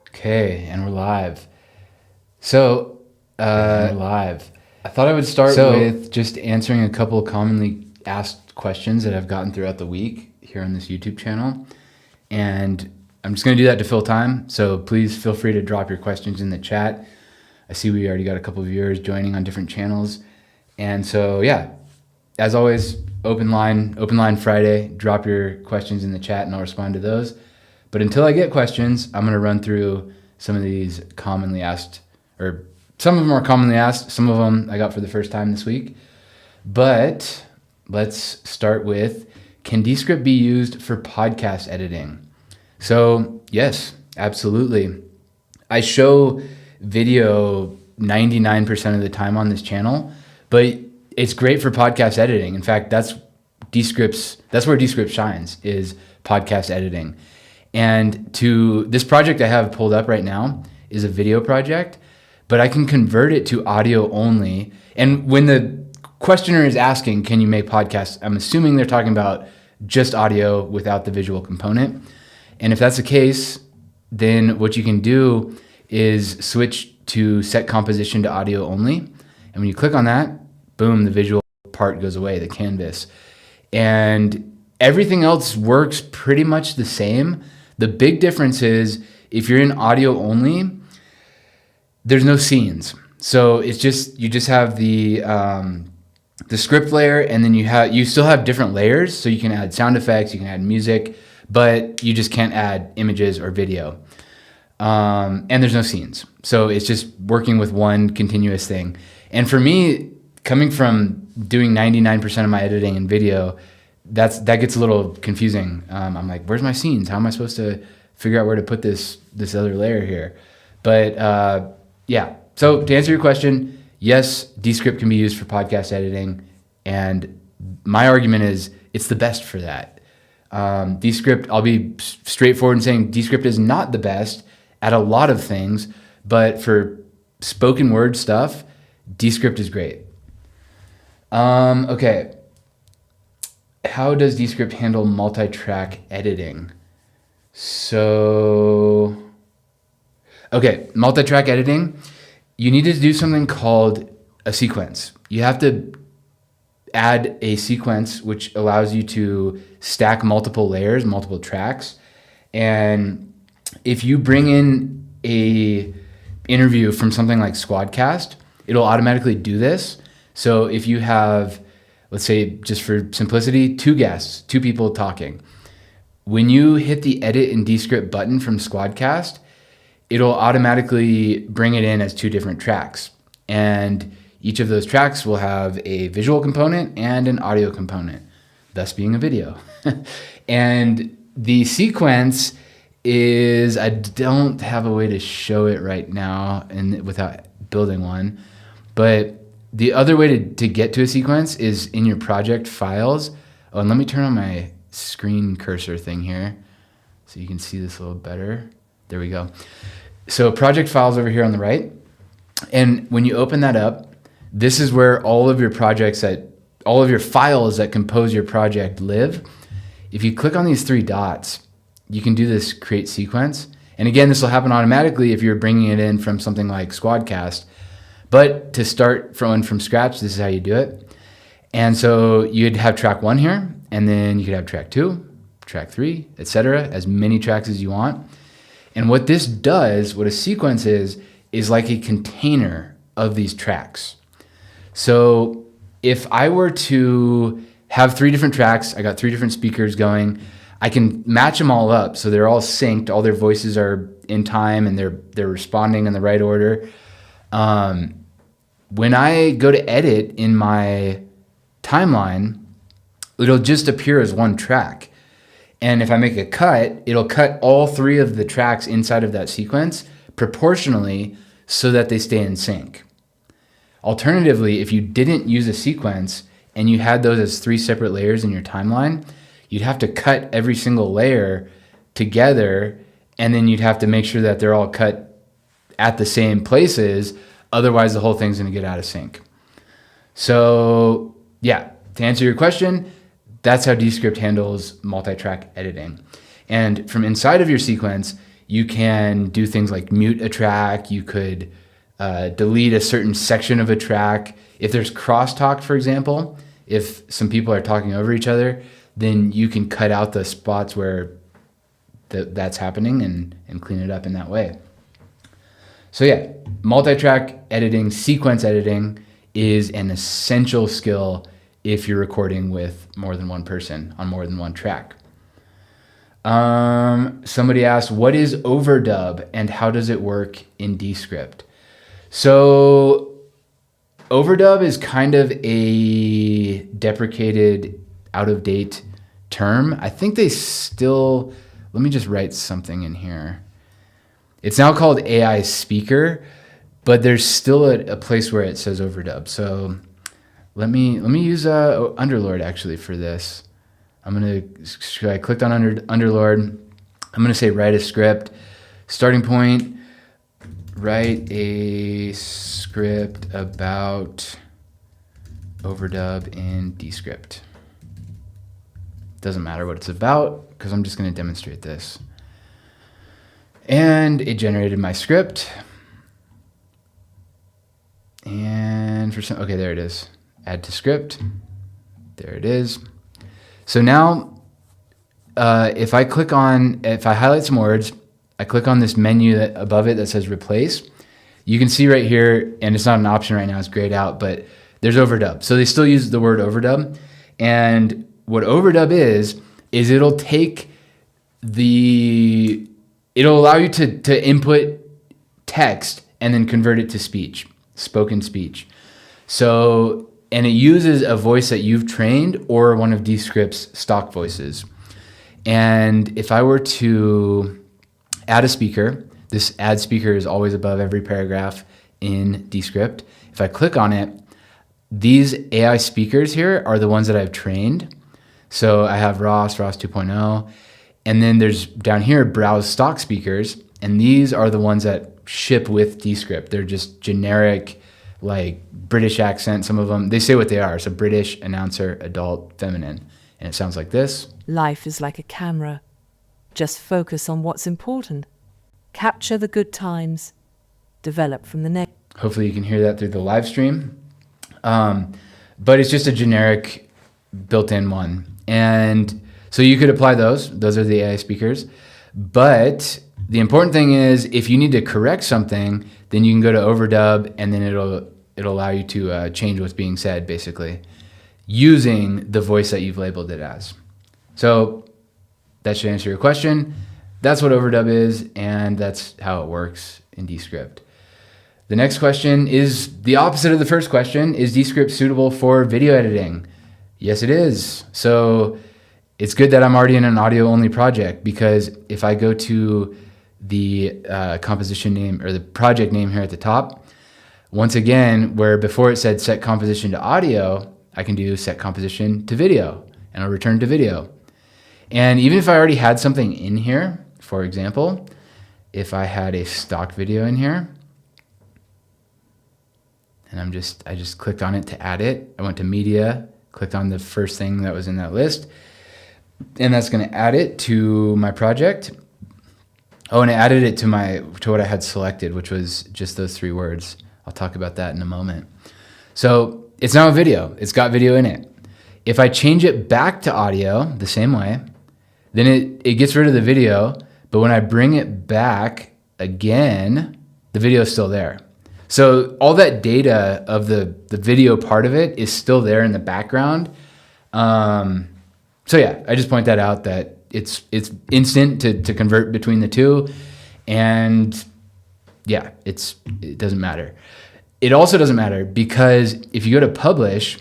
Okay, and we're live. So, live. I thought I would start with just answering a couple of commonly asked questions that I've gotten throughout the week here on this YouTube channel. And I'm just going to do that to fill time. So please feel free to drop your questions in the chat. I see we already got a couple of viewers joining on different channels. And so, yeah, as always, open line Friday. Drop your questions in the chat and I'll respond to those. But until I get questions, I'm going to run through some of these commonly asked, or some of them are commonly asked. Some of them I got for the first time this week. But let's start with, can Descript be used for podcast editing? So yes, absolutely. I show video 99% of the time on this channel, but it's great for podcast editing. In fact, that's where Descript shines, is podcast editing. And this project I have pulled up right now is a video project, but I can convert it to audio only. And when the questioner is asking, can you make podcasts? I'm assuming they're talking about just audio without the visual component. And if that's the case, then what you can do is switch to set composition to audio only. And when you click on that, boom, the visual part goes away, the canvas. And everything else works pretty much the same. The big difference is if you're in audio only, there's no scenes. So it's just, you just have the script layer, and then you still have different layers. So you can add sound effects, you can add music, but you just can't add images or video. And there's no scenes. So it's just working with one continuous thing. And for me, coming from doing 99% of my editing in video, that gets a little confusing. I'm like, where's my scenes? How am I supposed to figure out where to put this other layer here? But yeah, so to answer your question, yes, Descript can be used for podcast editing. And my argument is it's the best for that. Descript, I'll be straightforward in saying Descript is not the best at a lot of things, but for spoken word stuff, Descript is great. Okay. How does Descript handle multi-track editing? So, okay, multi-track editing, you need to do something called a sequence. You have to add a sequence which allows you to stack multiple layers, multiple tracks. And if you bring in a interview from something like Squadcast, it'll automatically do this. So if you have, let's say, just for simplicity, two guests, two people talking. When you hit the edit in Descript button from Squadcast, it'll automatically bring it in as two different tracks. And each of those tracks will have a visual component and an audio component, thus being a video. And the sequence is, I don't have a way to show it right now and without building one, but the other way to get to a sequence is in your project files. Oh, and let me turn on my screen cursor thing here so you can see this a little better. There we go. So project files over here on the right. And when you open that up, this is where all of your files that compose your project live. If you click on these three dots, you can do this create sequence. And again, this will happen automatically if you're bringing it in from something like Squadcast. But to start from scratch, this is how you do it. And so you'd have track 1 here, and then you could have track 2, track 3, etc., as many tracks as you want. And what this does, what a sequence is like a container of these tracks. So if I were to have 3 different tracks, I got 3 different speakers going, I can match them all up so they're all synced, all their voices are in time and they're responding in the right order. When I go to edit in my timeline, it'll just appear as one track. And if I make a cut, it'll cut all 3 of the tracks inside of that sequence proportionally so that they stay in sync. Alternatively, if you didn't use a sequence and you had those as 3 separate layers in your timeline, you'd have to cut every single layer together, and then you'd have to make sure that they're all cut at the same places. Otherwise, the whole thing's going to get out of sync. So yeah, to answer your question, that's how Descript handles multi-track editing. And from inside of your sequence, you can do things like mute a track. You could delete a certain section of a track. If there's crosstalk, for example, if some people are talking over each other, then you can cut out the spots where that's happening and clean it up in that way. So yeah, multi-track editing, sequence editing is an essential skill if you're recording with more than one person on more than one track. Somebody asked, what is Overdub and how does it work in Descript? So Overdub is kind of a deprecated, out-of-date term. I think they still, let me just write something in here. It's now called AI Speaker, but there's still a place where it says Overdub. So let me use Underlord actually for this. I clicked on Underlord. I'm gonna say write a script. Starting point, write a script about Overdub in Descript. Doesn't matter what it's about because I'm just gonna demonstrate this. And it generated my script. And okay, there it is. Add to script. There it is. So now, if I highlight some words, I click on this menu above it that says replace, you can see right here, and it's not an option right now, it's grayed out, but there's Overdub. So they still use the word Overdub. And what Overdub is it'll take it'll allow you to input text and then convert it to speech, spoken speech. So, and it uses a voice that you've trained or one of Descript's stock voices. And if I were to add a speaker, this add speaker is always above every paragraph in Descript. If I click on it, these AI speakers here are the ones that I've trained. So I have Ross 2.0, and then there's down here, browse stock speakers. And these are the ones that ship with Descript. They're just generic, like British accent. Some of them, they say what they are. So British, announcer, adult, feminine. And it sounds like this. Life is like a camera. Just focus on what's important. Capture the good times. Develop from the next. Hopefully you can hear that through the live stream. But it's just a generic built-in one. And so you could apply those. Those are the AI speakers. But the important thing is if you need to correct something, then you can go to Overdub and then it'll allow you to change what's being said, basically, using the voice that you've labeled it as. So that should answer your question. That's what Overdub is, and that's how it works in Descript. The next question is the opposite of the first question. Is Descript suitable for video editing? Yes, it is. So it's good that I'm already in an audio-only project, because if I go to the composition name or the project name here at the top, once again, where before it said set composition to audio, I can do set composition to video, and I'll return to video. And even if I already had something in here, for example, if I had a stock video in here, and I just clicked on it to add it. I went to media, clicked on the first thing that was in that list, and that's going to add it to my project. Oh, and I added it to what I had selected, which was just those 3 words. I'll talk about that in a moment. So it's now a video. It's got video in it. If I change it back to audio the same way, then it gets rid of the video, but when I bring it back again, the video is still there. So all that data of the video part of it is still there in the background. So yeah, I just point that out, that it's instant to convert between the two. And yeah, it doesn't matter. It also doesn't matter because if you go to publish,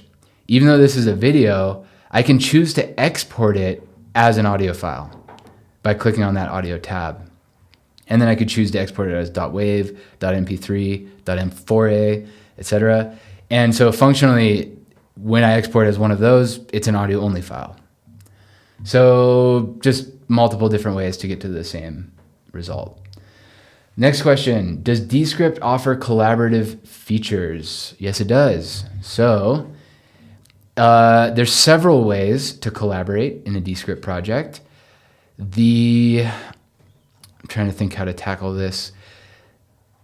even though this is a video, I can choose to export it as an audio file by clicking on that audio tab. And then I could choose to export it as .wav, .mp3, .m4a, etc. And so functionally, when I export as one of those, it's an audio only file. So just multiple different ways to get to the same result. Next question, does Descript offer collaborative features? Yes, it does. So There's several ways to collaborate in a Descript project. I'm trying to think how to tackle this.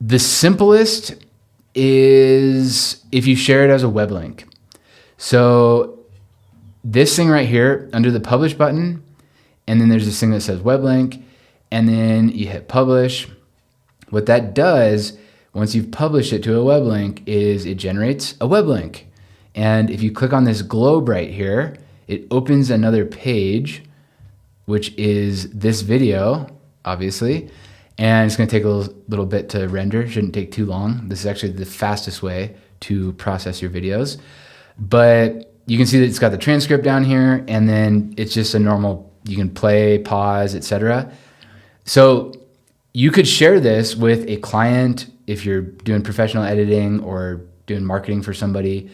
The simplest is if you share it as a web link. So this thing right here under the publish button, and then there's this thing that says web link, and then you hit publish. What that does, once you've published it to a web link, is it generates a web link. And if you click on this globe right here, it opens another page, which is this video, obviously. And it's going to take a little bit to render. Shouldn't take too long. This is actually the fastest way to process your videos. But you can see that it's got the transcript down here, and then it's just a normal, you can play, pause, etc. So you could share this with a client if you're doing professional editing or doing marketing for somebody.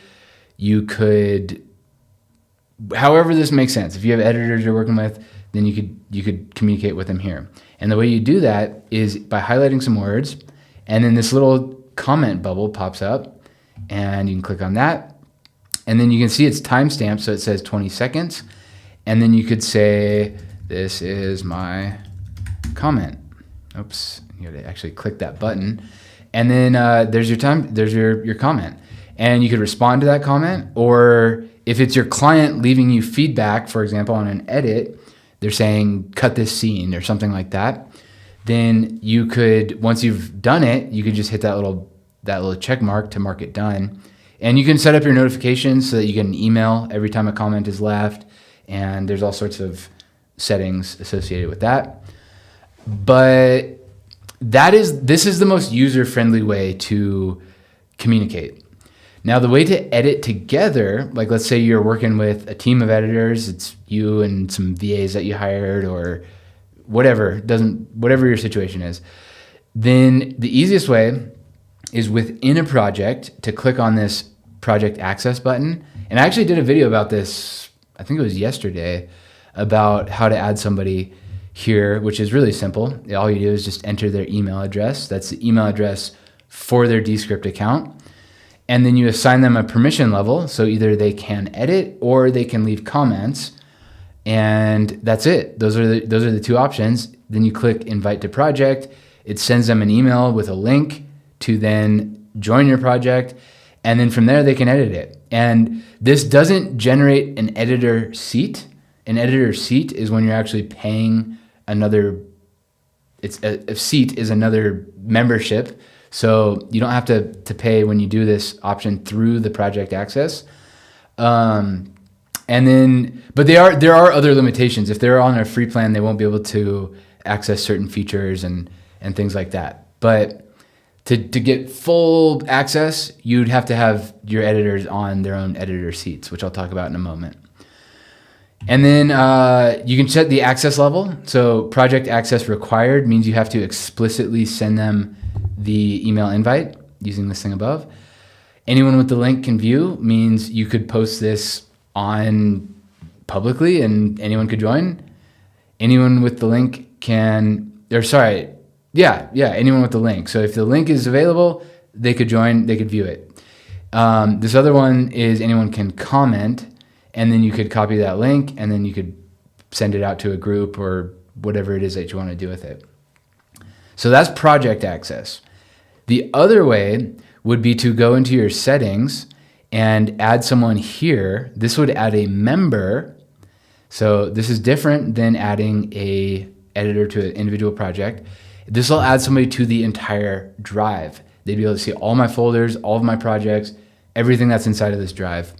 You could, however this makes sense. If you have editors you're working with, then you could communicate with them here. And the way you do that is by highlighting some words, and then this little comment bubble pops up, and you can click on that. And then you can see it's timestamped, so it says 20 seconds. And then you could say, this is my comment. Oops, you gotta actually click that button. And then there's your comment. And you could respond to that comment, or if it's your client leaving you feedback, for example, on an edit, they're saying, cut this scene or something like that, then you could, once you've done it, you could just hit that little check mark to mark it done. And you can set up your notifications so that you get an email every time a comment is left. And there's all sorts of settings associated with that. But this is the most user-friendly way to communicate. Now, the way to edit together, like let's say you're working with a team of editors, it's you and some VAs that you hired or whatever your situation is, then the easiest way is within a project to click on this project access button. And I actually did a video about this, I think it was yesterday, about how to add somebody here, which is really simple. All you do is just enter their email address. That's the email address for their Descript account. And then you assign them a permission level. So either they can edit or they can leave comments. And that's it. Those are the two options. Then you click invite to project. It sends them an email with a link to then join your project. And then from there, they can edit it. And this doesn't generate an editor seat. An editor seat is when you're actually paying another, a seat is another membership. So you don't have to pay when you do this option through the project access. And then, but there are other limitations. If they're on a free plan, they won't be able to access certain features and things like that. But to get full access, you'd have to have your editors on their own editor seats, which I'll talk about in a moment. And then you can set the access level. So project access required means you have to explicitly send them the email invite using this thing above. Anyone with the link can view means you could post this on publicly and anyone could join. Anyone with the link can, anyone with the link. So if the link is available, they could join, they could view it. This other one is anyone can comment, and then you could copy that link and then you could send it out to a group or whatever it is that you want to do with it. So that's project access. The other way would be to go into your settings and add someone here. This would add a member. So this is different than adding a editor to an individual project. This will add somebody to the entire drive. They'd be able to see all my folders, all of my projects, everything that's inside of this drive.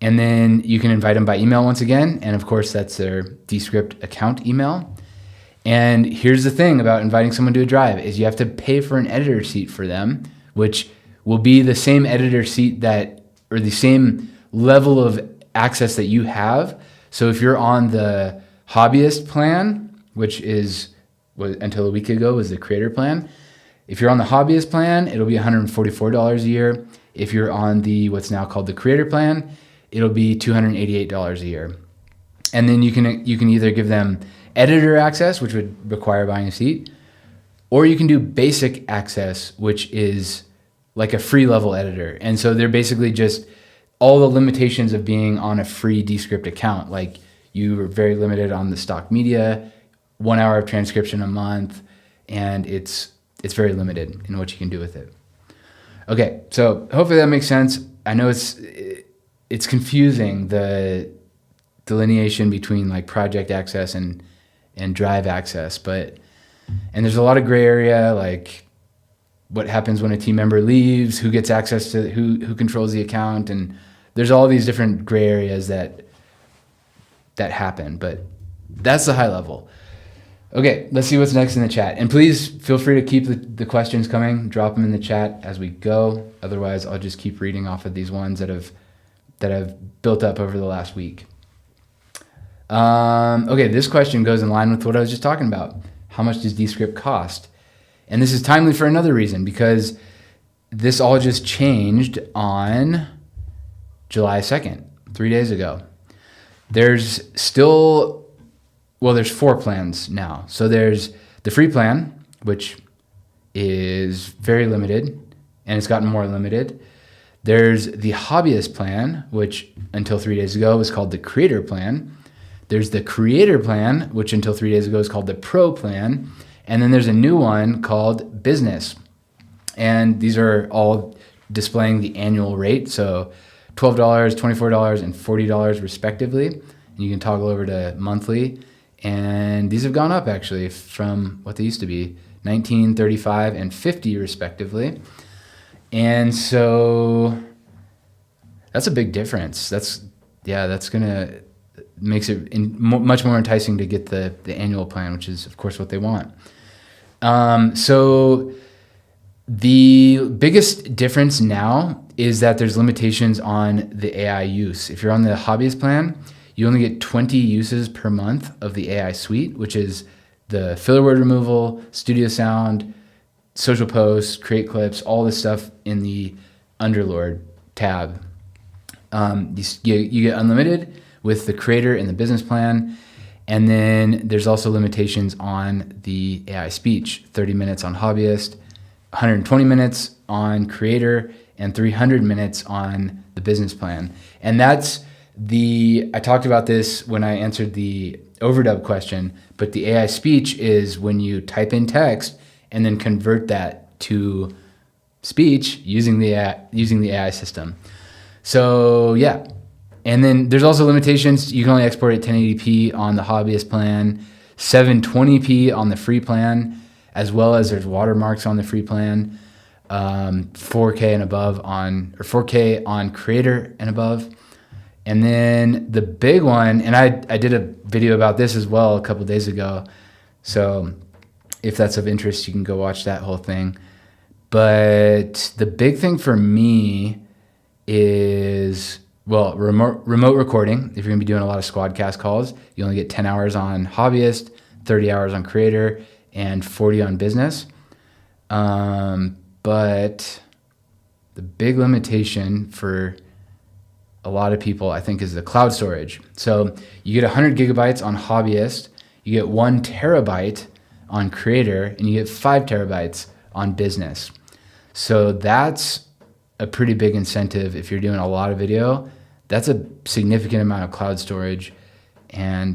And then you can invite them by email once again. And of course, that's their Descript account email. And here's the thing about inviting someone to a drive is you have to pay for an editor seat for them, which will be the same editor seat or the same level of access that you have. So if you're on the hobbyist plan, which is until a week ago was the creator plan. If you're on the hobbyist plan, it'll be $144 a year. If you're on the what's now called the creator plan, it'll be $288 a year. And then you can either give them editor access, which would require buying a seat, or you can do basic access, which is like a free level editor. And so they're basically just all the limitations of being on a free Descript account. Like you are very limited on the stock media, 1 hour of transcription a month, and it's very limited in what you can do with it. Okay, so hopefully that makes sense. I know it's confusing, the delineation between like project access and drive access, and there's a lot of gray area, like what happens when a team member leaves, who gets access to who controls the account, and there's all these different gray areas that happen, but that's the high level. Okay, let's see what's next in the chat. And please feel free to keep the questions coming. Drop them in the chat as we go. Otherwise, I'll just keep reading off of these ones that have built up over the last week. Okay, this question goes in line with what I was just talking about. How much does Descript cost? And this is timely for another reason, because this all just changed on July 2nd, 3 days ago. There's 4 plans now. So there's the free plan, which is very limited, and it's gotten more limited. There's the hobbyist plan, which until 3 days ago was called the creator plan. There's the creator plan, which until 3 days ago was called the pro plan. And then there's a new one called business. And these are all displaying the annual rate. So $12, $24, and $40 respectively. And you can toggle over to monthly. And these have gone up actually from what they used to be, $19, $35, and $50 respectively. And so that's a big difference. That's gonna makes it much more enticing to get the annual plan, which is of course what they want. So the biggest difference now is that there's limitations on the AI use. If you're on the hobbyist plan, you only get 20 uses per month of the AI suite, which is the filler word removal, studio sound, social posts, create clips, all this stuff in the Underlord tab. You get unlimited with the creator and the business plan. And then there's also limitations on the AI speech, 30 minutes on hobbyist, 120 minutes on creator, and 300 minutes on the business plan. And I talked about this when I answered the Overdub question, but the AI speech is when you type in text and then convert that to speech using the AI system. So yeah. And then there's also limitations. You can only export at 1080p on the hobbyist plan, 720p on the free plan, as well as there's watermarks on the free plan, 4K and above or 4K on creator and above. And then the big one, and I did a video about this as well a couple days ago. So if that's of interest, you can go watch that whole thing. But the big thing for me is, well, remote recording. If you're gonna be doing a lot of Squadcast calls, you only get 10 hours on hobbyist, 30 hours on creator, and 40 on business. But the big limitation for a lot of people, I think, is the cloud storage. So you get 100 gigabytes on hobbyist, you get 1 terabyte on creator, and you get 5 terabytes on business. So that's a pretty big incentive if you're doing a lot of video. That's a significant amount of cloud storage, and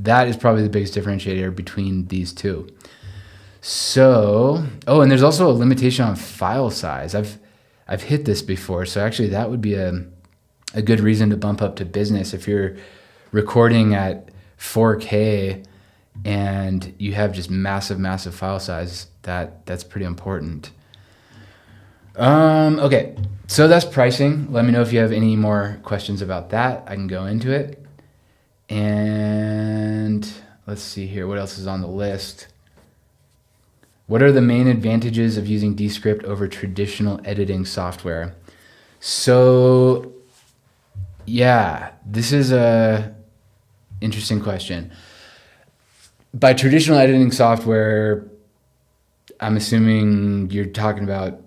that is probably the biggest differentiator between these two. So, and there's also a limitation on file size. I've hit this before, so actually that would be a good reason to bump up to business. If you're recording at 4K and you have just massive file size, that's pretty important. Okay, so that's pricing. Let me know if you have any more questions about that. I can go into it. And let's see here, what else is on the list? What are the main advantages of using Descript over traditional editing software? So, yeah, this is a interesting question. By traditional editing software, I'm assuming you're talking about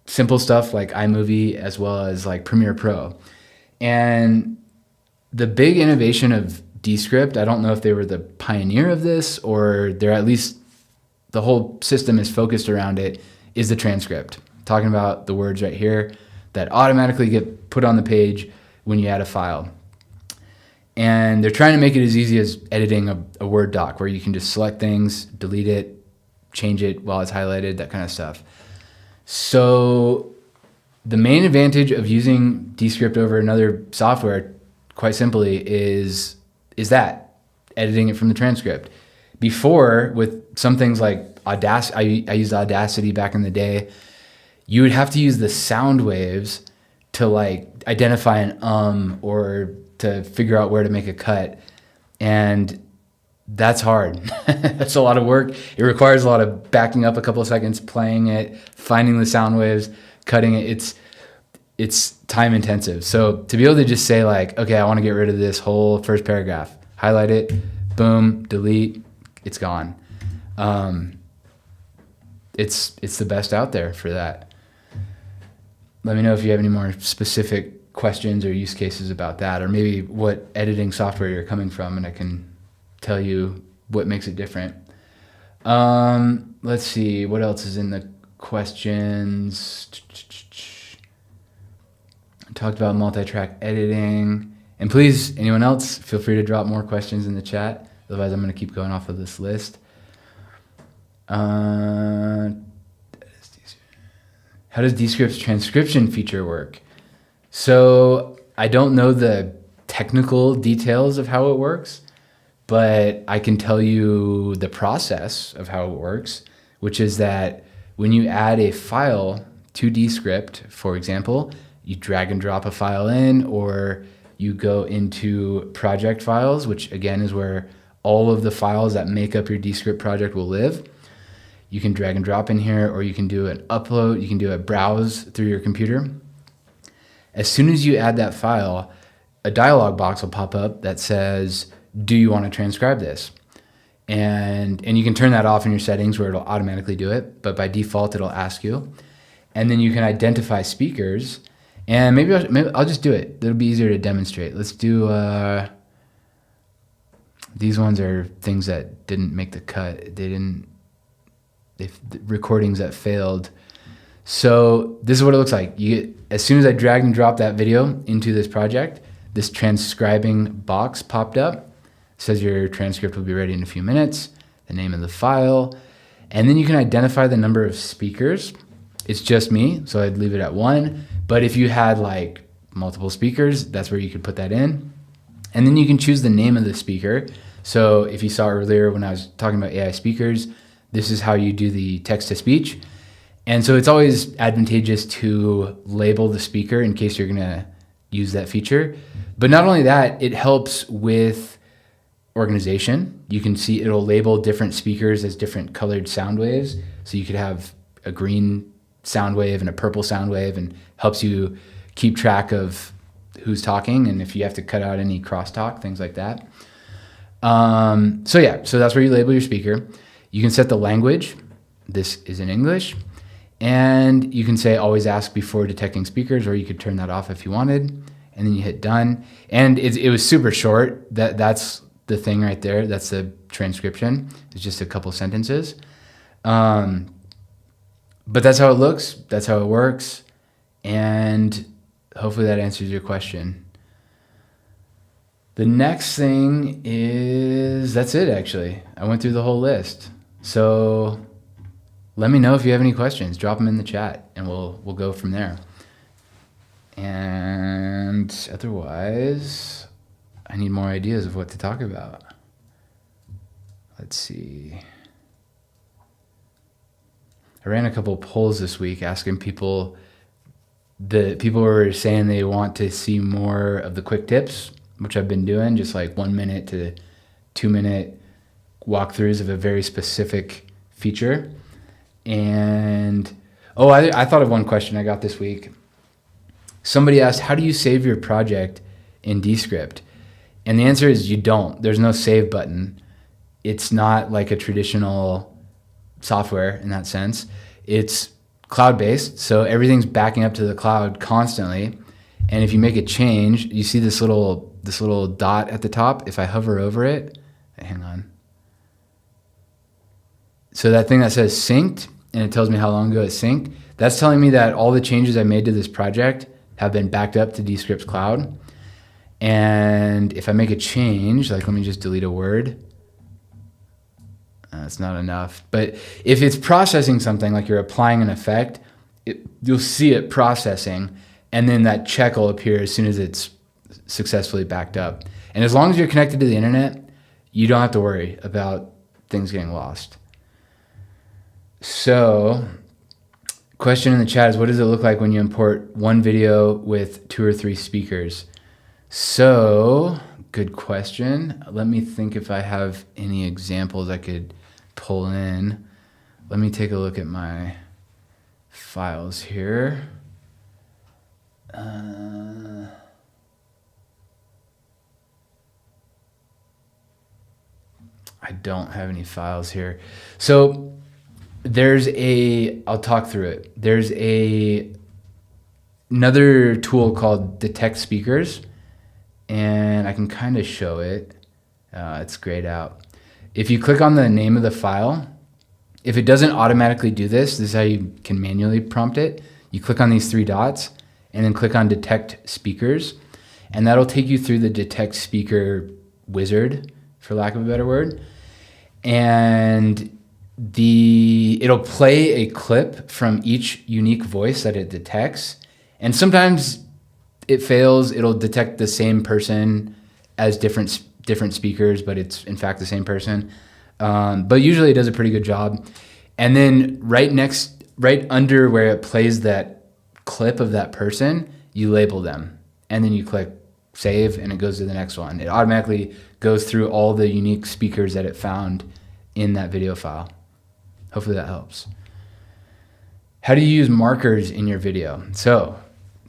simple stuff like iMovie as well as like Premiere Pro. And the big innovation of Descript, I don't know if they were the pioneer of this or they're at least the whole system is focused around it, is the transcript. Talking about the words right here, that automatically get put on the page when you add a file. And they're trying to make it as easy as editing a Word doc, where you can just select things, delete it, change it while it's highlighted, that kind of stuff. So the main advantage of using Descript over another software, quite simply, is that, editing it from the transcript. Before, with some things like Audacity, I used Audacity back in the day, you would have to use the sound waves to like identify an or to figure out where to make a cut. And that's hard. That's a lot of work. It requires a lot of backing up a couple of seconds, playing it, finding the sound waves, cutting it. It's time intensive. So to be able to just say like, okay, I want to get rid of this whole first paragraph, highlight it, boom, delete, it's gone. It's the best out there for that. Let me know if you have any more specific questions or use cases about that, or maybe what editing software you're coming from, and I can tell you what makes it different. Let's see, what else is in the questions? I talked about multi-track editing. And please, anyone else, feel free to drop more questions in the chat. Otherwise, I'm going to keep going off of this list. How does Descript's transcription feature work? So I don't know the technical details of how it works, but I can tell you the process of how it works, which is that when you add a file to Descript, for example, you drag and drop a file in, or you go into project files, which again is where all of the files that make up your Descript project will live. You can drag and drop in here, or you can do an upload, you can do a browse through your computer. As soon as you add that file, a dialog box will pop up that says, do you want to transcribe this? And you can turn that off in your settings where it'll automatically do it, but by default it'll ask you. And then you can identify speakers, and maybe I'll just do it. It'll be easier to demonstrate. Let's do, these ones are things that didn't make the cut. Recordings that failed. So this is what it looks like. As soon as I dragged and dropped that video into this project, this transcribing box popped up. It says your transcript will be ready in a few minutes, the name of the file, and then you can identify the number of speakers. It's just me, so I'd leave it at 1. But if you had like multiple speakers, that's where you could put that in. And then you can choose the name of the speaker. So if you saw earlier when I was talking about AI speakers, this is how you do the text-to-speech. And so it's always advantageous to label the speaker in case you're gonna use that feature. But not only that, it helps with organization. You can see it'll label different speakers as different colored sound waves. So you could have a green sound wave and a purple sound wave, and helps you keep track of who's talking and if you have to cut out any crosstalk, things like that. So that's where you label your speaker. You can set the language. This is in English. And you can say always ask before detecting speakers, or you could turn that off if you wanted, and then you hit done. And it was super short. That's the thing right there. That's the transcription. It's just a couple sentences. But that's how it looks. That's how it works. And hopefully that answers your question. The next thing is, that's it actually. I went through the whole list. So let me know if you have any questions. Drop them in the chat and we'll go from there. And otherwise, I need more ideas of what to talk about. Let's see. I ran a couple polls this week asking people, people were saying they want to see more of the quick tips, which I've been doing, just like 1 minute to 2 minute walkthroughs of a very specific feature. And I thought of one question I got this week. Somebody asked, how do you save your project in Descript? And the answer is you don't. There's no save button. It's not like a traditional software in that sense. It's cloud-based, so everything's backing up to the cloud constantly. And if you make a change, you see this little dot at the top. If I hover over it, hang on. So that thing that says synced, and it tells me how long ago it synced, That's telling me that all the changes I made to this project have been backed up to Descript Cloud. And if I make a change, like let me just delete a word. That's not enough. But if it's processing something, like you're applying an effect, you'll see it processing, and then that check will appear as soon as it's successfully backed up. And as long as you're connected to the internet, you don't have to worry about things getting lost. So, question in the chat is, what does it look like when you import one video with 2 or 3 speakers? So, good question. Let me think if I have any examples I could pull in. Let me take a look at my files here. I don't have any files here. So I'll talk through it. There's another tool called Detect Speakers, and I can kind of show it. It's grayed out. If you click on the name of the file, if it doesn't automatically do this is how you can manually prompt it. You click on these 3 dots and then click on Detect Speakers, and that'll take you through the Detect Speaker wizard, for lack of a better word. And it'll play a clip from each unique voice that it detects. And sometimes it fails. It'll detect the same person as different speakers, but it's in fact the same person. But usually it does a pretty good job. And then right under where it plays that clip of that person, you label them. And then you click save and it goes to the next one. It automatically goes through all the unique speakers that it found in that video file. Hopefully that helps. How do you use markers in your video? So,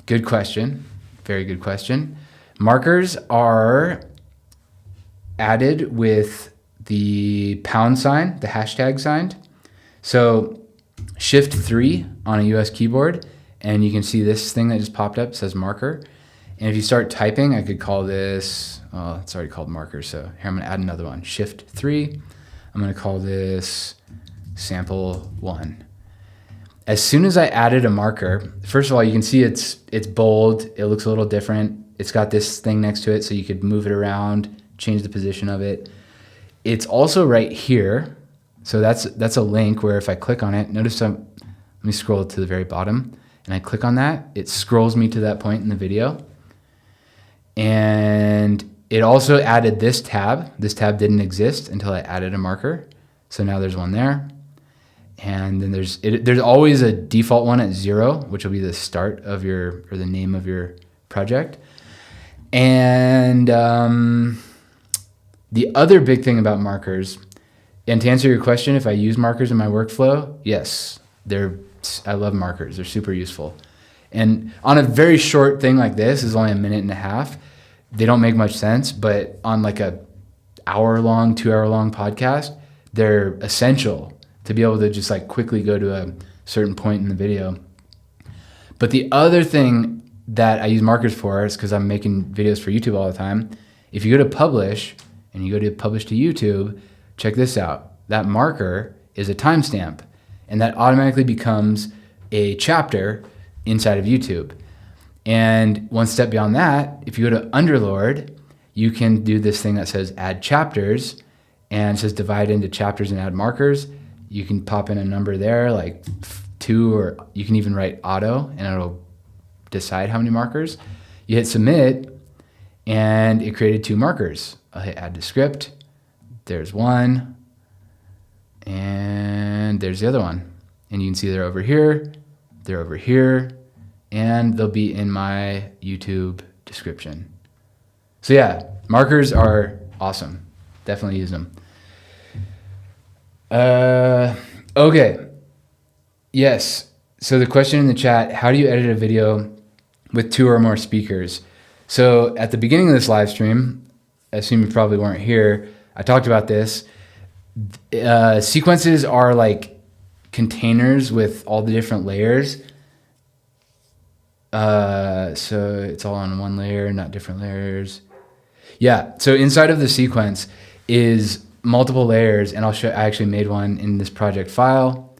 good question. Very good question. Markers are added with the pound sign, the hashtag sign. So, Shift 3 on a US keyboard, and you can see this thing that just popped up, says marker. And if you start typing, I could call this, oh, it's already called marker. So here I'm gonna add another one, Shift 3. I'm gonna call this sample 1. As soon as I added a marker, first of all, you can see it's bold. It looks a little different. It's got this thing next to it, so you could move it around, change the position of it. It's also right here. So that's a link where if I click on it, notice let me scroll to the very bottom, and I click on that, it scrolls me to that point in the video. And it also added this tab. This tab didn't exist until I added a marker. So now there's one there. And then there's always a default one at 0, which will be the start of or the name of your project. And the other big thing about markers, and to answer your question, if I use markers in my workflow, yes, I love markers. They're super useful. And on a very short thing like this, is only 1.5 minutes, they don't make much sense, but on like a 1-hour-long, 2-hour-long podcast, they're essential to be able to just like quickly go to a certain point in the video. But the other thing that I use markers for is because I'm making videos for YouTube all the time. If you go to publish and you go to publish to YouTube, check this out. That marker is a timestamp, and that automatically becomes a chapter inside of YouTube. And one step beyond that, if you go to Underlord, you can do this thing that says add chapters, and it says divide into chapters and add markers. You can pop in a number there, like 2, or you can even write auto, and it'll decide how many markers. You hit submit, and it created 2 markers. I'll hit add to script. There's one, and there's the other one. And you can see they're over here, and they'll be in my YouTube description. So yeah, markers are awesome. Definitely use them. Okay. Yes. So the question in the chat, how do you edit a video with 2 or more speakers? So at the beginning of this live stream, I assume you probably weren't here, I talked about this. Sequences are like containers with all the different layers. So it's all on one layer, not different layers. Yeah, so inside of the sequence is multiple layers, and I'll show. I actually made one in this project file.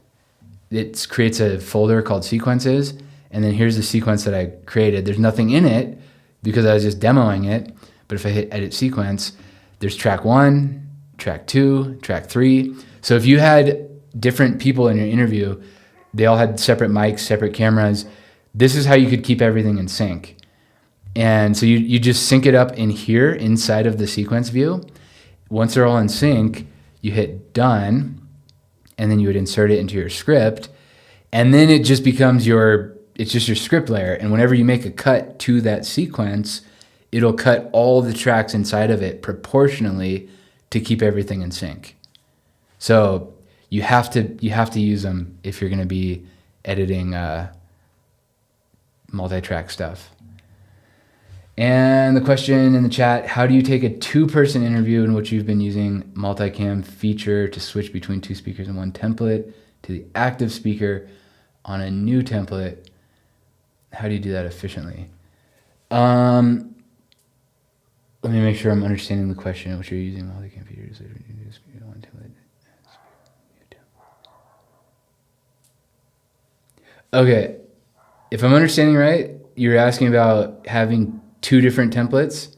it creates a folder called sequences, and then here's the sequence that I created. There's nothing in it because I was just demoing it, but if I hit edit sequence, there's track 1, track 2, track 3. So if you had different people in your interview, they all had separate mics, separate cameras, this is how you could keep everything in sync. And so you just sync it up in here inside of the sequence view. Once they're all in sync, you hit done, and then you would insert it into your script, and then it just becomes it's just your script layer. And whenever you make a cut to that sequence, it'll cut all the tracks inside of it proportionally to keep everything in sync. So you have to use them if you're going to be editing multi-track stuff. And the question in the chat, how do you take a 2-person interview in which you've been using multicam feature to switch between 2 speakers in one template to the active speaker on a new template? How do you do that efficiently? Let me make sure I'm understanding the question, which you're using multicam feature to switch between 2 speakers in one template. Okay, if I'm understanding right, you're asking about having 2 different templates.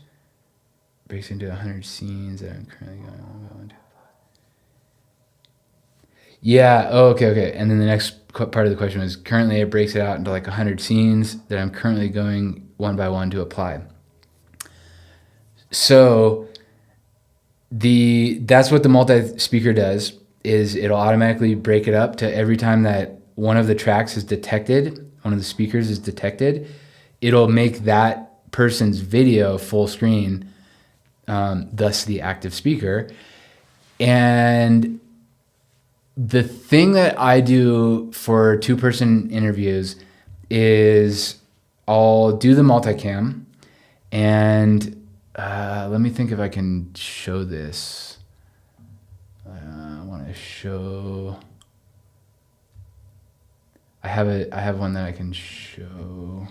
Breaks into 100 scenes that I'm currently going to. Yeah, oh, okay. And then the next part of the question was, currently it breaks it out into like 100 scenes that I'm currently going one by one to apply. So that's what the multi-speaker does, is it'll automatically break it up to every time that one of the tracks is detected, one of the speakers is detected, it'll make that person's video full screen, thus the active speaker. And the thing that I do for 2-person interviews is I'll do the multicam, and let me think if I can show this. I want to show. I have one that I can show.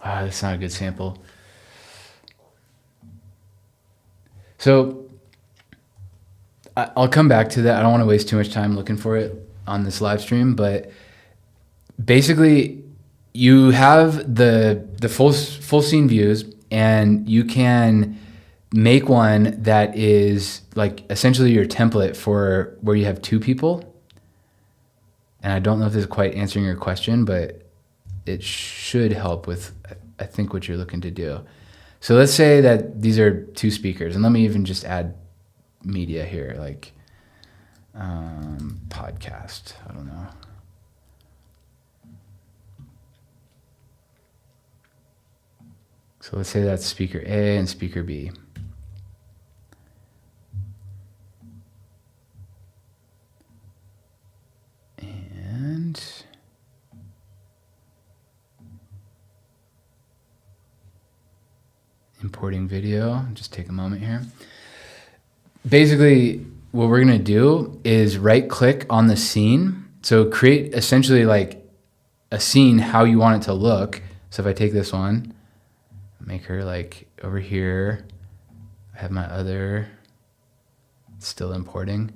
That's not a good sample. So I'll come back to that. I don't want to waste too much time looking for it on this live stream, but basically you have the full scene views, and you can make one that is like essentially your template for where you have 2 people. And I don't know if this is quite answering your question, but it should help with, I think, what you're looking to do. So let's say that these are 2 speakers, and let me even just add media here, like podcast, I don't know. So let's say that's speaker A and speaker B. And importing video, just take a moment here. Basically, what we're gonna do is right click on the scene. So create essentially like a scene how you want it to look. So if I take this one, make her like over here, I have my other, still importing.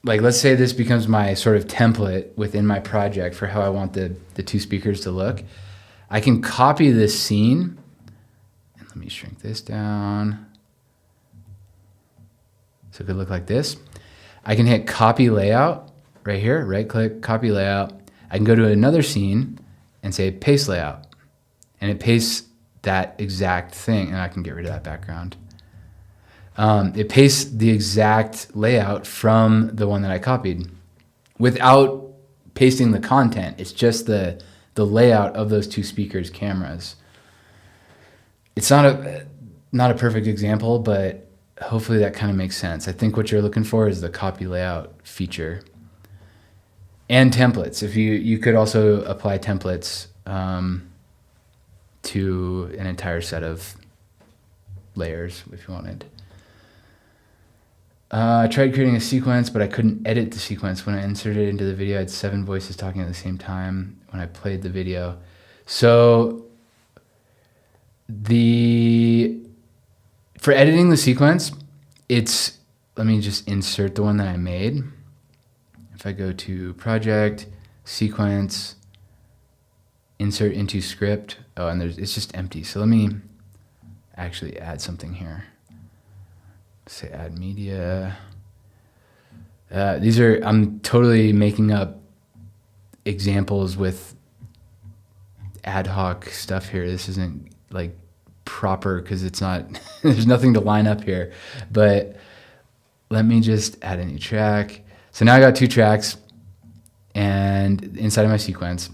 Like let's say this becomes my sort of template within my project for how I want the 2 speakers to look. I can copy this scene, and let me shrink this down. So it could look like this. I can hit copy layout right here, right click, copy layout. I can go to another scene and say paste layout, and it pastes that exact thing, and I can get rid of that background. It pastes the exact layout from the one that I copied without pasting the content. It's just the layout of those 2 speakers' cameras. It's not a perfect example, but hopefully that kind of makes sense. I think what you're looking for is the copy layout feature and templates. If you could also apply templates to an entire set of layers if you wanted. I tried creating a sequence, but I couldn't edit the sequence. When I inserted it into the video, I had 7 voices talking at the same time when I played the video. So for editing the sequence, let me just insert the one that I made. If I go to project, sequence, insert into script, and it's just empty. So let me actually add something here. Say add media. I'm totally making up examples with ad hoc stuff here. This isn't like proper because it's not, there's nothing to line up here. But let me just add a new track. So now I got 2 tracks and inside of my sequence.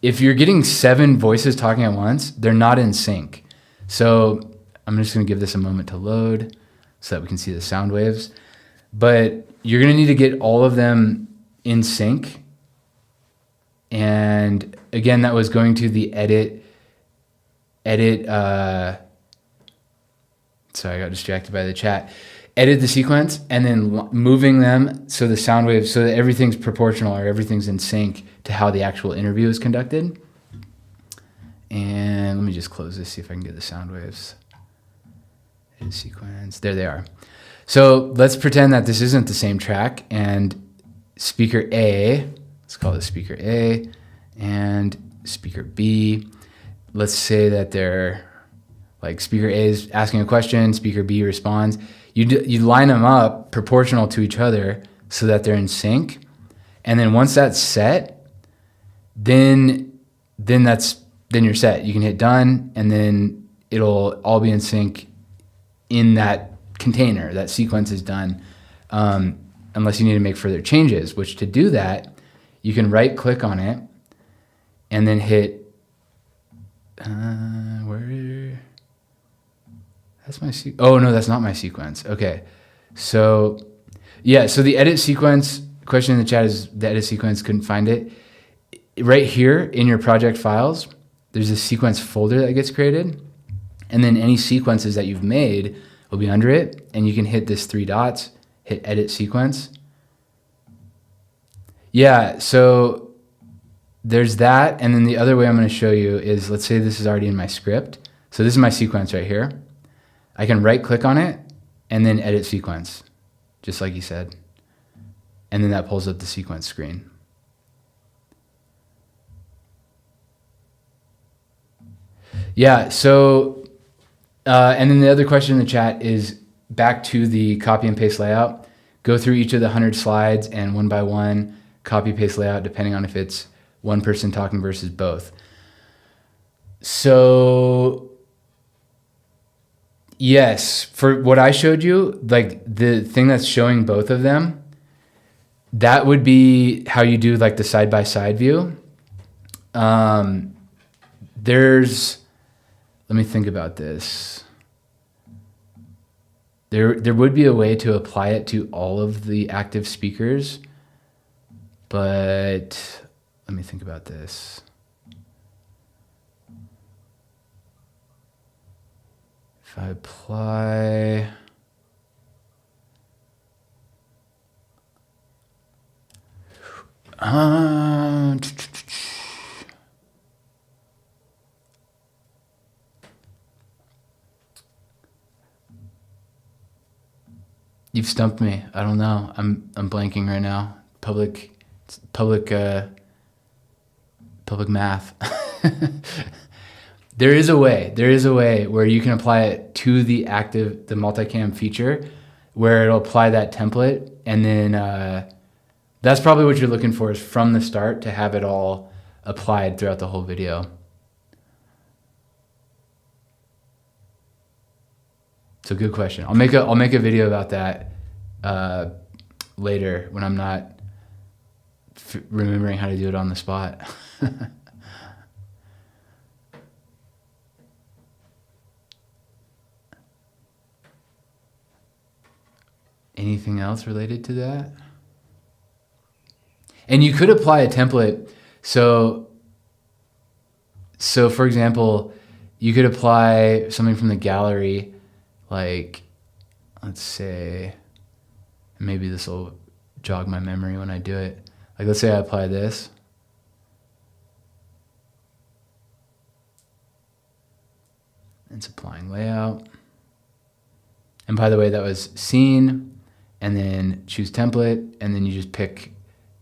If you're getting 7 voices talking at once, they're not in sync. So I'm just gonna give this a moment to load so that we can see the sound waves. But you're gonna need to get all of them in sync. And again, that was going to the sorry, I got distracted by the chat. Edit the sequence and then moving them so the sound waves, so that everything's proportional or everything's in sync to how the actual interview is conducted. And let me just close this, see if I can get the sound waves. Edit sequence, there they are. So let's pretend that this isn't the same track, and speaker A, let's call this speaker A, and speaker B. Let's say that they're like speaker A is asking a question, speaker B responds. You line them up proportional to each other so that they're in sync. And then once that's set, then you're set. You can hit done, and then it'll all be in sync in that container. That sequence is done, unless you need to make further changes, which to do that, you can right click on it and then hit, that's my oh no, that's not my sequence. Okay. So yeah, so the edit sequence, question in the chat is the edit sequence, couldn't find it. Right here in your project files, there's a sequence folder that gets created, and then any sequences that you've made will be under it, and you can hit this 3 dots, hit edit sequence. Yeah, so there's that, and then the other way I'm going to show you is, let's say this is already in my script. So this is my sequence right here. I can right click on it and then edit sequence, just like you said. And then that pulls up the sequence screen. Yeah, so, and then the other question in the chat is back to the copy and paste layout. Go through each of the 100 slides and one by one, copy paste layout, depending on if it's one person talking versus both. So yes, for what I showed you, like the thing that's showing both of them, that would be how you do like the side-by-side view. Let me think about this. There would be a way to apply it to all of the active speakers, but let me think about this. If I apply, you've stumped me. I don't know. I'm blanking right now. Public math. There is a way where you can apply it to the multicam feature, where it'll apply that template, and then that's probably what you're looking for, is from the start to have it all applied throughout the whole video. So good question. I'll make a video about that later when I'm not remembering how to do it on the spot. Anything else related to that? And you could apply a template. So for example, you could apply something from the gallery, like, let's say, maybe this will jog my memory when I do it. Like, let's say I apply this. It's applying layout. And by the way, that was scene, and then choose template, and then you just pick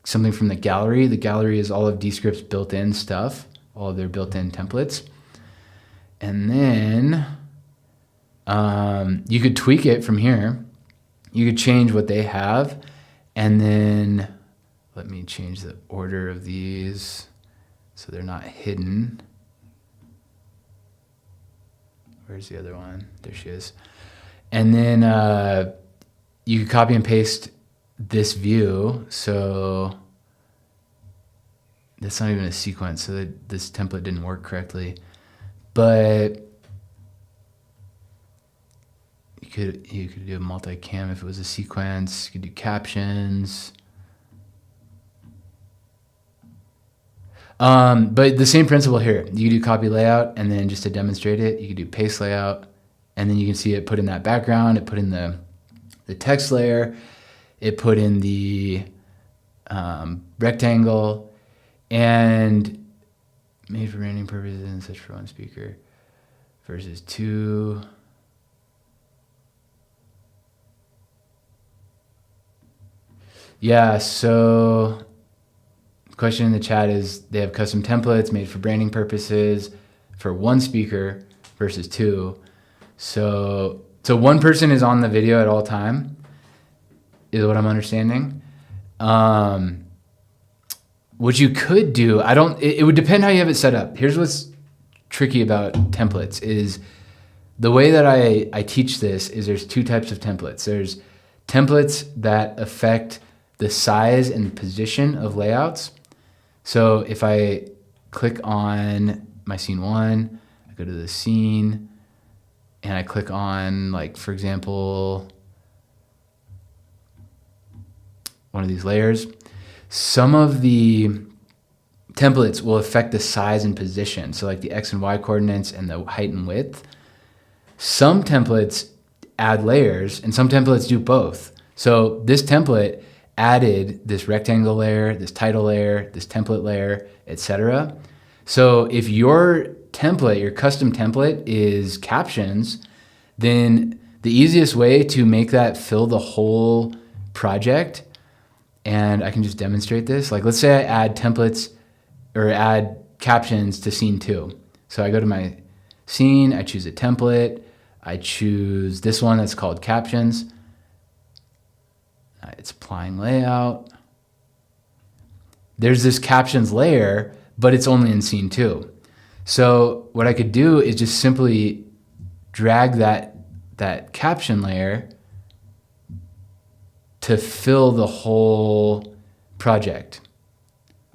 something from the gallery. The gallery is all of Descript's built-in stuff, all of their built-in templates. And then you could tweak it from here. You could change what they have, and then let me change the order of these so they're not hidden. Where's the other one? There she is. And then you could copy and paste this view. So that's not even a sequence, so that this template didn't work correctly. But you could do a multicam if it was a sequence. You could do captions. But the same principle here. You could do copy layout, and then just to demonstrate it, you could do paste layout, and then you can see it put in that background, it put in the text layer, it put in the rectangle, and made for branding purposes and such for one speaker versus two. Yeah, so the question in the chat is they have custom templates made for branding purposes for one speaker versus two. So one person is on the video at all time, is what I'm understanding. What you could do, it would depend how you have it set up. Here's what's tricky about templates is the way that I teach this is there's two types of templates. There's templates that affect the size and position of layouts. So if I click on my scene one, I go to the scene and I click on, like, for example, one of these layers, some of the templates will affect the size and position. So like the X and Y coordinates and the height and width. Some templates add layers and some templates do both. So this template added this rectangle layer, this title layer, this template layer, etc. So if your template, your custom template is captions, then the easiest way to make that fill the whole project, and I can just demonstrate this. Like, let's say I add templates or add captions to scene 2. So I go to my scene, I choose a template, I choose this one that's called captions. It's applying layout. There's this captions layer, but it's only in scene 2. So what I could do is just simply drag that caption layer to fill the whole project.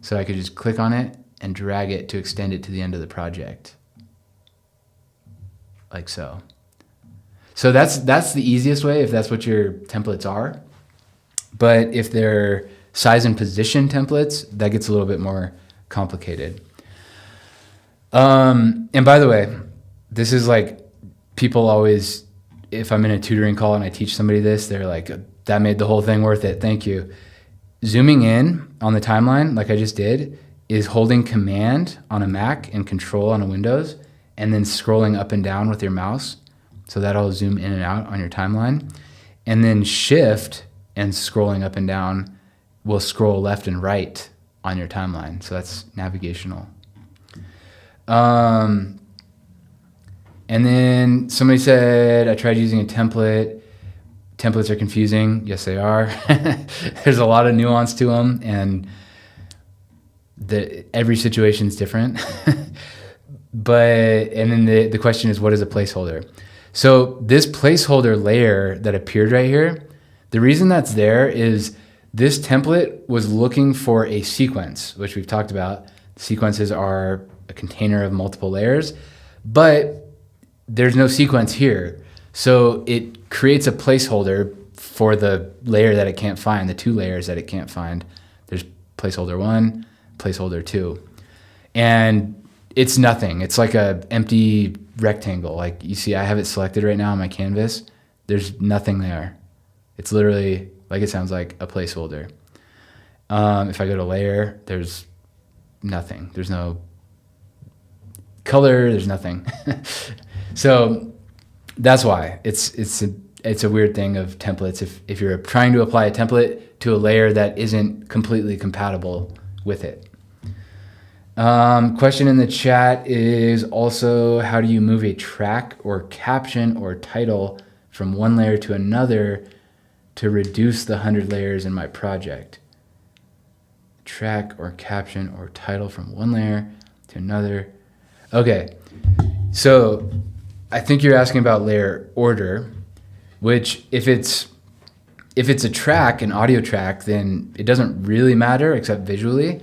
So I could just click on it and drag it to extend it to the end of the project. Like so. So that's the easiest way if that's what your templates are. But if they're size and position templates, that gets a little bit more complicated. And by the way, this is like, people always, if I'm in a tutoring call and I teach somebody this, they're like, that made the whole thing worth it, thank you. Zooming in on the timeline, like I just did, is holding Command on a Mac and Control on a Windows, and then scrolling up and down with your mouse. So that'll zoom in and out on your timeline. And then Shift and scrolling up and down will scroll left and right on your timeline. So that's navigational. And then somebody said, I tried using a template. Templates are confusing. Yes, they are. There's a lot of nuance to them, and every situation is different. And then the question is, what is a placeholder? So this placeholder layer that appeared right here, the reason that's there is this template was looking for a sequence, which we've talked about. Sequences are a container of multiple layers, but there's no sequence here. So it creates a placeholder for the layer that it can't find, the two layers that it can't find. There's placeholder 1, placeholder 2. And it's nothing. It's like a empty rectangle. Like you see, I have it selected right now on my canvas. There's nothing there. It's literally, like it sounds like, a placeholder. If I go to layer, there's nothing. There's no color, there's nothing. So that's why it's a weird thing of templates. If you're trying to apply a template to a layer that isn't completely compatible with it. Question in the chat is also, how do you move a track or caption or title from one layer to another to reduce the 100 layers in my project? Track or caption or title from one layer to another. Okay, so I think you're asking about layer order, which if it's a track, an audio track, then it doesn't really matter except visually.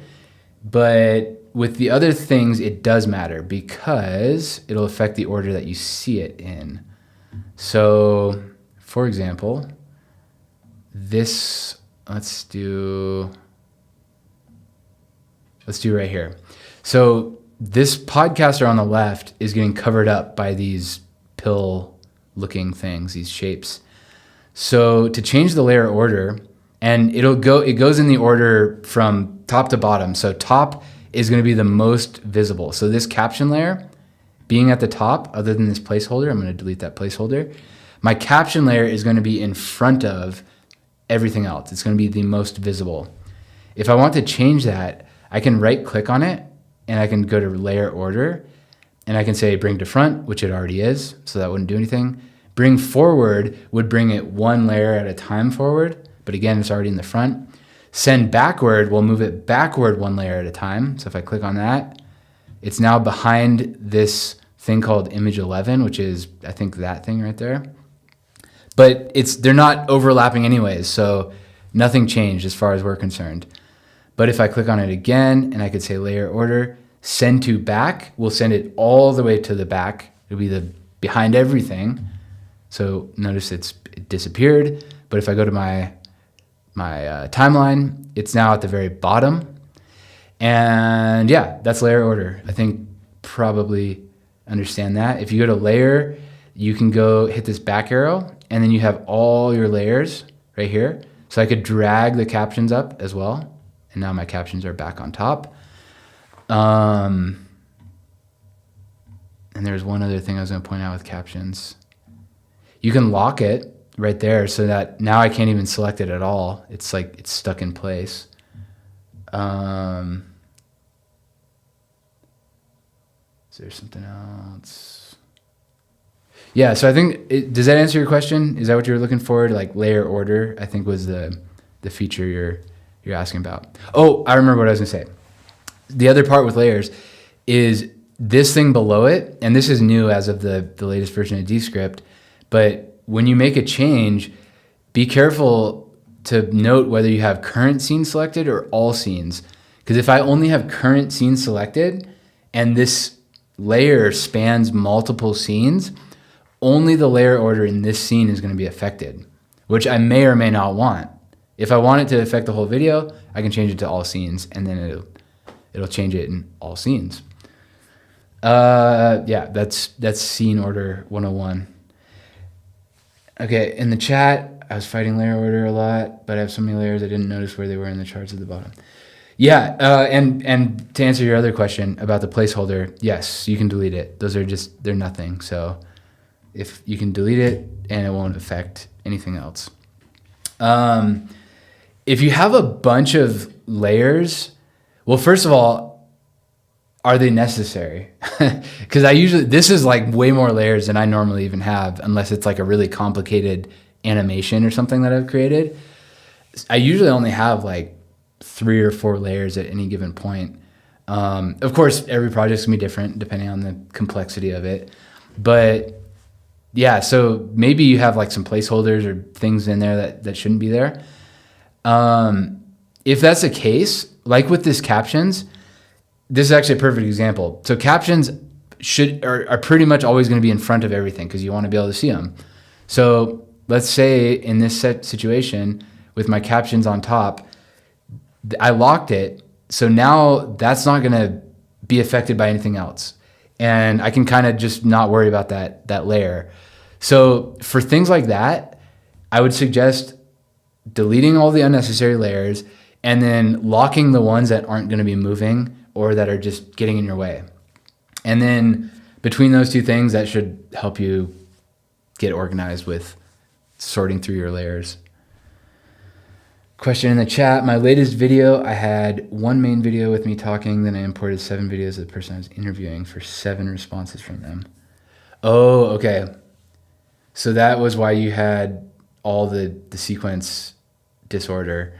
But with the other things, it does matter because it'll affect the order that you see it in. So, for example, this, let's do right here. So this podcaster on the left is getting covered up by these pill looking things, these shapes. So to change the layer order, and it goes in the order from top to bottom. So top is going to be the most visible. So this caption layer being at the top, other than this placeholder, I'm going to delete that placeholder. My caption layer is going to be in front of everything else. It's going to be the most visible. If I want to change that, I can right click on it and I can go to layer order and I can say bring to front, which it already is. So that wouldn't do anything. Bring forward would bring it one layer at a time forward. But again, it's already in the front. Send backward will move it backward one layer at a time. So if I click on that, it's now behind this thing called image 11, which is, I think, that thing right there. But they're not overlapping anyways, so nothing changed as far as we're concerned. But if I click on it again and I could say layer order, send to back, we'll send it all the way to the back. It'll be the behind everything. So notice it disappeared. But if I go to my timeline, it's now at the very bottom. And yeah, that's layer order. I think probably understand that. If you go to layer, you can go hit this back arrow and then you have all your layers right here. So I could drag the captions up as well. And now my captions are back on top. And there's one other thing I was going to point out with captions. You can lock it right there so that now I can't even select it at all. It's like it's stuck in place. Is there something else? Yeah, so I think, does that answer your question? Is that what you were looking for? Like layer order, I think was the feature you're asking about. Oh, I remember what I was gonna say. The other part with layers is this thing below it, and this is new as of the latest version of Descript, but when you make a change, be careful to note whether you have current scene selected or all scenes. Because if I only have current scene selected and this layer spans multiple scenes, only the layer order in this scene is going to be affected, which I may or may not want. If I want it to affect the whole video, I can change it to all scenes and then it'll change it in all scenes. Yeah, that's scene order 101. Okay, in the chat, I was fighting layer order a lot, but I have so many layers I didn't notice where they were in the charts at the bottom. Yeah, and to answer your other question about the placeholder, yes, you can delete it. Those are they're nothing. So if you can delete it and it won't affect anything else. If you have a bunch of layers, well, first of all, are they necessary? Because this is like way more layers than I normally even have, unless it's like a really complicated animation or something that I've created. I usually only have like 3 or 4 layers at any given point. Of course, every project's gonna be different depending on the complexity of it. But yeah, so maybe you have like some placeholders or things in there that shouldn't be there. If that's the case, like with this captions, this is actually a perfect example. So captions are pretty much always going to be in front of everything because you want to be able to see them. So let's say in this situation with my captions on top, I locked it. So now that's not going to be affected by anything else. And I can kind of just not worry about that layer. So for things like that, I would suggest deleting all the unnecessary layers and then locking the ones that aren't going to be moving or that are just getting in your way. And then between those two things, that should help you get organized with sorting through your layers. Question in the chat. My latest video, I had one main video with me talking, then I imported 7 videos of the person I was interviewing for 7 responses from them. Oh, okay. So that was why you had all the sequence disorder.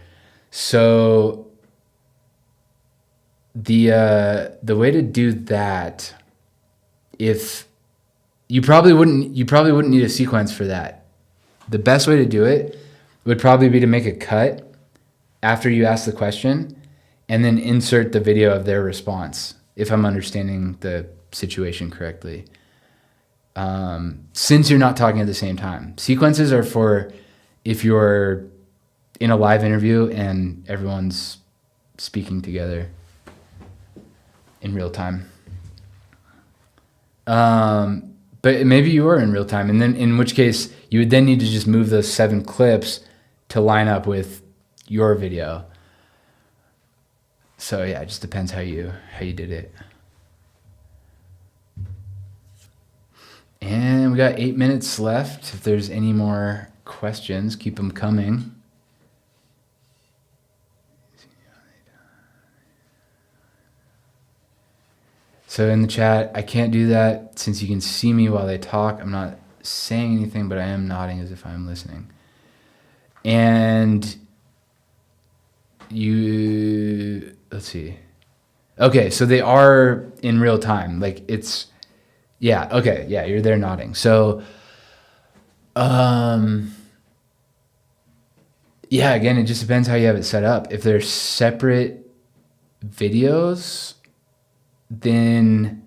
So the way to do that, if you probably wouldn't need a sequence for that. The best way to do it would probably be to make a cut after you ask the question and then insert the video of their response, if I'm understanding the situation correctly. Since you're not talking at the same time. Sequences are for if you're in a live interview and everyone's speaking together in real time. But maybe you are in real time, and then in which case you would then need to just move those 7 clips to line up with your video. So yeah, it just depends how you did it. And we got 8 minutes left. If there's any more questions, keep them coming. So in the chat, I can't do that since you can see me while they talk. I'm not saying anything, but I am nodding as if I'm listening. And let's see. Okay, so they are in real time. Like it's, yeah, okay, yeah, you're there nodding. So, yeah, again, it just depends how you have it set up. If they're separate videos, then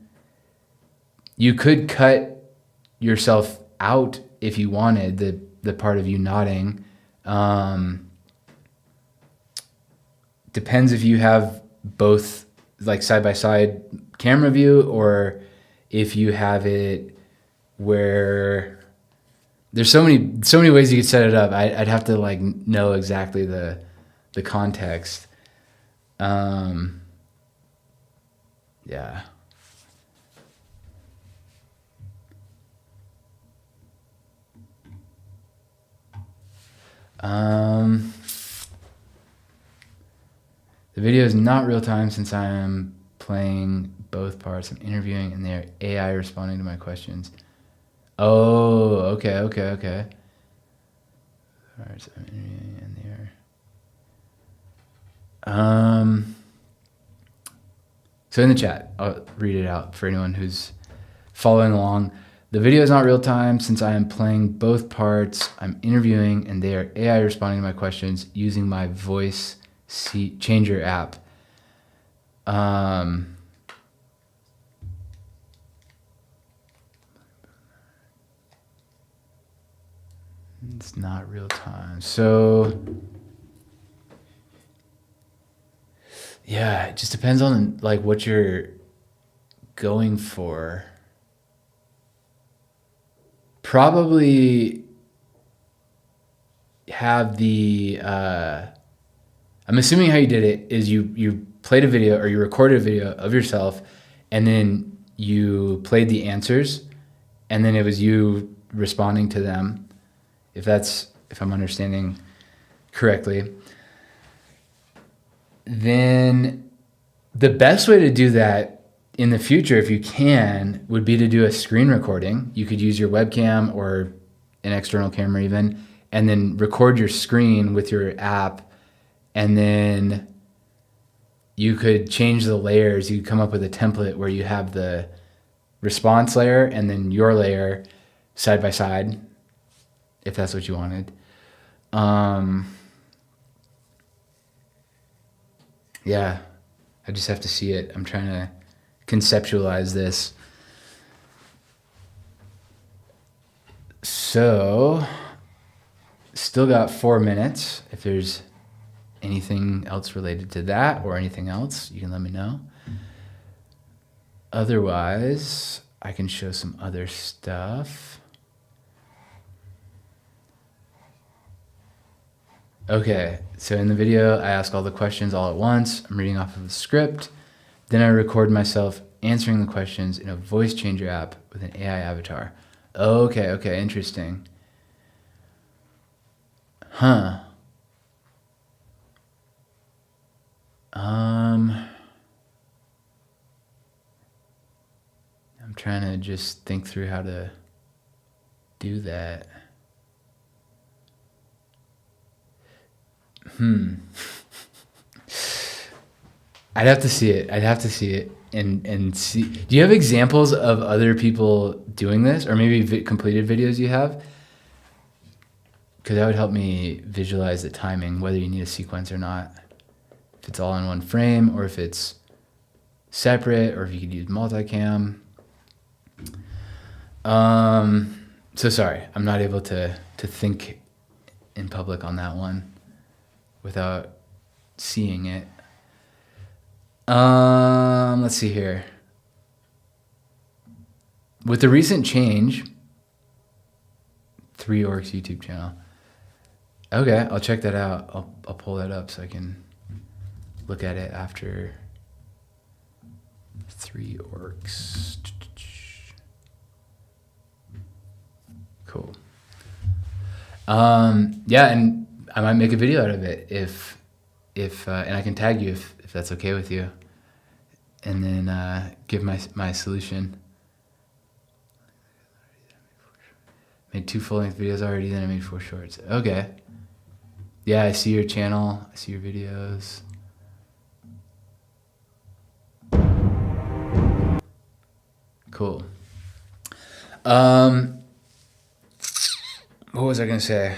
you could cut yourself out if you wanted, the part of you nodding. Depends if you have both like side-by-side camera view, or if you have it where there's so many ways you could set it up. I'd have to like know exactly the context. Yeah. The video is not real time since I am playing both parts. I'm interviewing and they're AI responding to my questions. Oh, okay. All right, so I'm interviewing and they're... So in the chat, I'll read it out for anyone who's following along. The video is not real time since I am playing both parts. I'm interviewing and they are AI responding to my questions using my voice changer app. It's not real time. So yeah, it just depends on like what you're going for. Probably have the I'm assuming how you did it is you played a video or you recorded a video of yourself and then you played the answers and then it was you responding to them, if I'm understanding correctly. Then the best way to do that in the future, if you can, would be to do a screen recording. You could use your webcam or an external camera even, and then record your screen with your app. And then you could change the layers. You could come up with a template where you have the response layer and then your layer side by side, if that's what you wanted. Yeah, I just have to see it. I'm trying to conceptualize this. So, still got 4 minutes. If there's anything else related to that or anything else, you can let me know. Otherwise, I can show some other stuff. Okay, so in the video, I ask all the questions all at once. I'm reading off of the script. Then I record myself answering the questions in a voice changer app with an AI avatar. Okay, interesting. Huh. I'm trying to just think through how to do that. I'd have to see it and see. Do you have examples of other people doing this, or maybe completed videos you have? Because that would help me visualize the timing, whether you need a sequence or not. If it's all in one frame, or if it's separate, or if you could use multicam. So sorry, I'm not able to think in public on that one without seeing it. Let's see here. With the recent change, 3 Orcs YouTube channel. Okay, I'll check that out. I'll pull that up so I can look at it after 3 Orcs. Cool. Yeah, and I might make a video out of it if and I can tag you if that's okay with you, and then give my solution. Made 2 full-length videos already, then I made 4 shorts. Okay. Yeah, I see your channel. I see your videos. Cool. What was I going to say?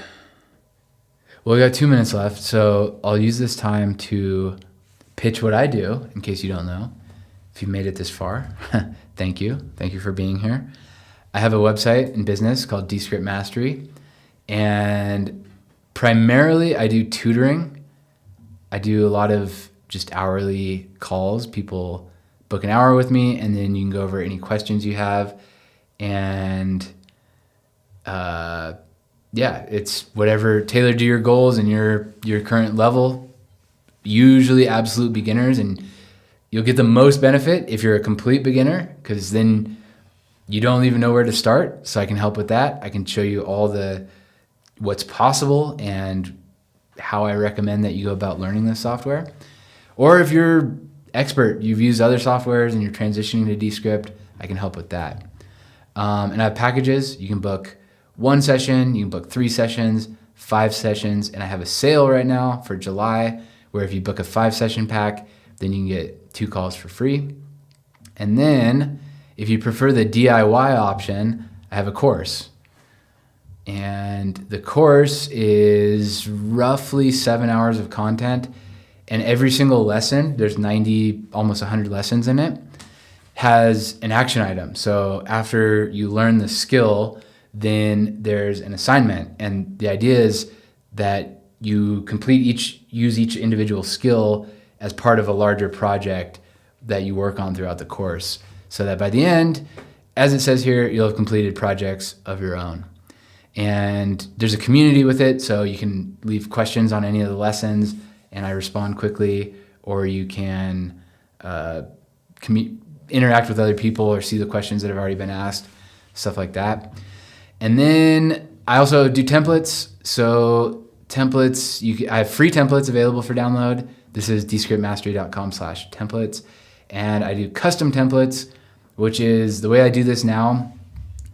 Well, we got 2 minutes left, so I'll use this time to pitch what I do, in case you don't know. If you've made it this far, thank you. Thank you for being here. I have a website in business called Descript Mastery, and primarily I do tutoring. I do a lot of just hourly calls. People book an hour with me, and then you can go over any questions you have, and yeah, it's whatever tailored to your goals and your current level, usually absolute beginners, and you'll get the most benefit if you're a complete beginner, because then you don't even know where to start. So I can help with that. I can show you all what's possible and how I recommend that you go about learning this software. Or if you're expert, you've used other softwares and you're transitioning to Descript, I can help with that. And I have packages. You can book 1 session, you can book 3 sessions, 5 sessions, and I have a sale right now for July where if you book a 5-session pack, then you can get 2 calls for free. And then if you prefer the DIY option, I have a course. And the course is roughly 7 hours of content, and every single lesson, there's 90, almost 100 lessons in it, has an action item. So after you learn the skill, then there's an assignment, and the idea is that you use each individual skill as part of a larger project that you work on throughout the course, so that by the end, as it says here, you'll have completed projects of your own. And there's a community with it, so you can leave questions on any of the lessons and I respond quickly, or you can interact with other people or see the questions that have already been asked, stuff like that. And then I also do templates. So templates, I have free templates available for download. This is descriptmastery.com/templates. And I do custom templates, which is the way I do this now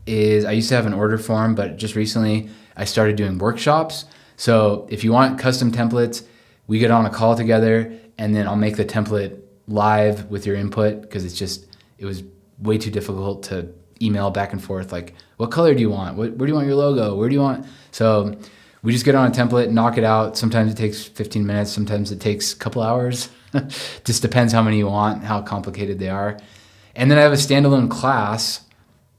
is I used to have an order form, but just recently I started doing workshops. So if you want custom templates, we get on a call together and then I'll make the template live with your input, because it was way too difficult to email back and forth, like, what color do you want? Where do you want your logo? Where do you want? So we just get on a template, knock it out. Sometimes it takes 15 minutes. Sometimes it takes a couple hours. Just depends how many you want, how complicated they are. And then I have a standalone class,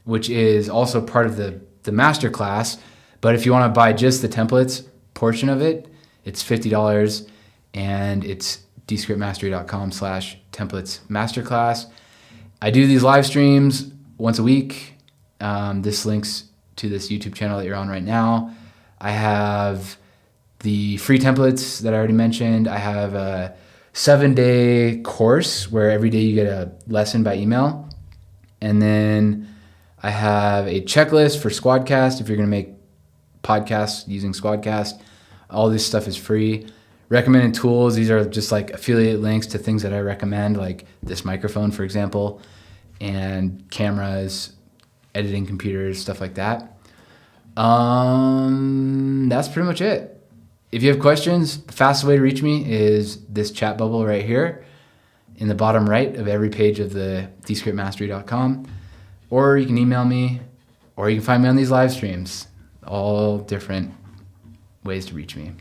which is also part of the master class. But if you want to buy just the templates portion of it, it's $50, and it's descriptmastery.com/templates masterclass. I do these live streams once a week. This links to this YouTube channel that you're on right now. I have the free templates that I already mentioned. I have 7-day course where every day you get a lesson by email. And then I have a checklist for Squadcast if you're going to make podcasts using Squadcast. All this stuff is free. Recommended tools, these are just like affiliate links to things that I recommend, like this microphone, for example, and cameras, editing computers, stuff like that. That's pretty much it. If you have questions, the fastest way to reach me is this chat bubble right here in the bottom right of every page of the descriptmastery.com, or you can email me, or you can find me on these live streams. All different ways to reach me.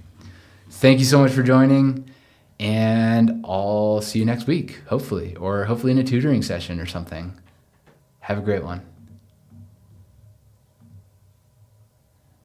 Thank you so much for joining, and I'll see you next week, hopefully in a tutoring session or something. Have a great one.